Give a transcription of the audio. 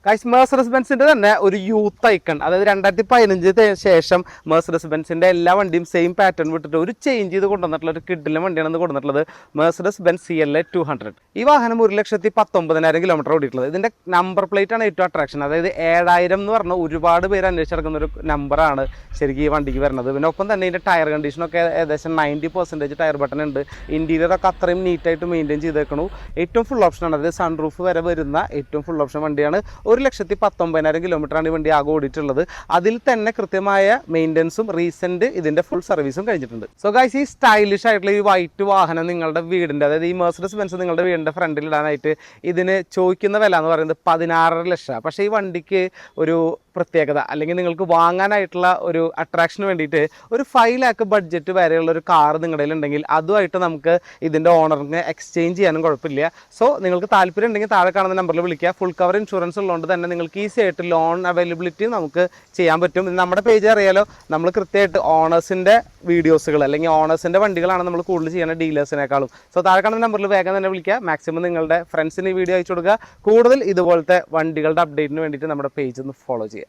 Guys Mercedes ബെൻസിന്റെ തന്നെ ഒരു youth icon, അതായത് 2015 ശേഷം മെർസിഡസ് ബെൻസിന്റെ എല്ലാ വണ്ടിയും സെയിം പാറ്റേൺ വിട്ടിട്ട് ഒരു ചേഞ്ച് ചെയ്ത് കൊണ്ടുവന്നിട്ടുള്ള ഒരു കിഡിലെ വണ്ടിയാണ് കൊണ്ടുവന്നിട്ടുള്ളത് മെർസിഡസ് ബെൻസ് CLA 200. ഈ വാഹനം 1,19,000 കിലോമീറ്റർ ഓടിയിട്ടുള്ളത്. ഇതിന്റെ നമ്പർ പ്ലേറ്റ് ആണ് ഏറ്റവും അട്രാക്ഷൻ. അതായത് 7000 എന്ന് പറഞ്ഞാൽ ഒരുപാട് പേര് അന്വേഷിച്ചെടുക്കുന്ന ഒരു നമ്പറാണ് ശരിക്കും ഈ വണ്ടിക്ക് വരുന്നത്. പിന്നെ ഒപ്പം തന്നെ ഇതിന്റെ ടയർ കണ്ടീഷനൊക്കെ ഏകദേശം 90% ടയർ ബട്ടൺ ഉണ്ട്. ഇന്റീരിയറൊക്കെ അത്രയും നീറ്റായിട്ട് മെയിൻറ്റെയിൻ ചെയ്തേക്കണു. ഏറ്റവും ഫുൾ ഓപ്ഷനാണ്, അതായത് സൺ റൂഫ് വരെ വരുന്ന ഏറ്റവും ഫുൾ ഓപ്ഷൻ വണ്ടിയാണ്. 1,19,000 കിലോമീറ്ററാണ് ഈ വണ്ടി ആകെ ഓടിയിട്ടുള്ളത്. അതിൽ തന്നെ കൃത്യമായ മെയിൻ്റനൻസും റീസെന്റ് ഇതിന്റെ ഫുൾ സർവീസും കഴിഞ്ഞിട്ടുണ്ട്. സോ ഗൈസ്, ഈ സ്റ്റൈലിഷ് ആയിട്ടുള്ള ഈ വൈറ്റ് വാഹനം നിങ്ങളുടെ വീടിന്റെ, അതായത് ഈ മെർസിഡസ് ബെൻസ് നിങ്ങളുടെ വീടിന്റെ ഫ്രണ്ടിൽ ഇടാനായിട്ട് ഇതിന് ചോദിക്കുന്ന വില എന്ന് പറയുന്നത് 16.5 ലക്ഷം. പക്ഷേ ഈ വണ്ടിക്ക് ഒരു പ്രത്യേകത, അല്ലെങ്കിൽ നിങ്ങൾക്ക് വാങ്ങാനായിട്ടുള്ള ഒരു അട്രാക്ഷന് വേണ്ടിയിട്ട് ഒരു 5 ലാക്ക് ബഡ്ജറ്റ് വരെയുള്ള ഒരു കാർ നിങ്ങളുടെ ഉണ്ടെങ്കിൽ അതുമായിട്ട് നമുക്ക് ഇതിന്റെ ഓണറിന് എക്സ്ചേഞ്ച് ചെയ്യാനും കുഴപ്പമില്ല. സോ നിങ്ങൾക്ക് താല്പര്യം ഉണ്ടെങ്കിൽ താഴെ കാണുന്ന നമ്പറിൽ വിളിക്കുക. ഫുൾ കവർ ഇൻഷുറൻസ് ഉള്ളതുകൊണ്ട് തന്നെ നിങ്ങൾക്ക് ഈസി ആയിട്ട് ലോൺ അവൈലബിലിറ്റി നമുക്ക് ചെയ്യാൻ പറ്റും. നമ്മുടെ പേജ് അറിയാലോ, നമ്മൾ കൃത്യമായിട്ട് ഓണേഴ്സിന്റെ വീഡിയോസുകൾ അല്ലെങ്കിൽ ഓണേഴ്സിന്റെ വണ്ടികളാണ് നമ്മൾ കൂടുതൽ ചെയ്യുന്ന ഡീലേഴ്സിനേക്കാളും. സോ താഴെ കാണുന്ന നമ്പറിൽ വേഗം തന്നെ വിളിക്കുക. മാക്സിമം നിങ്ങളുടെ ഫ്രണ്ട്സിന് ഈ വീഡിയോ അയച്ചു കൊടുക്കുക. കൂടുതൽ ഇതുപോലത്തെ വണ്ടികളുടെ അപ്ഡേറ്റിന് വേണ്ടിയിട്ട് നമ്മുടെ പേജ് ഒന്ന് ഫോളോ ചെയ്യുക.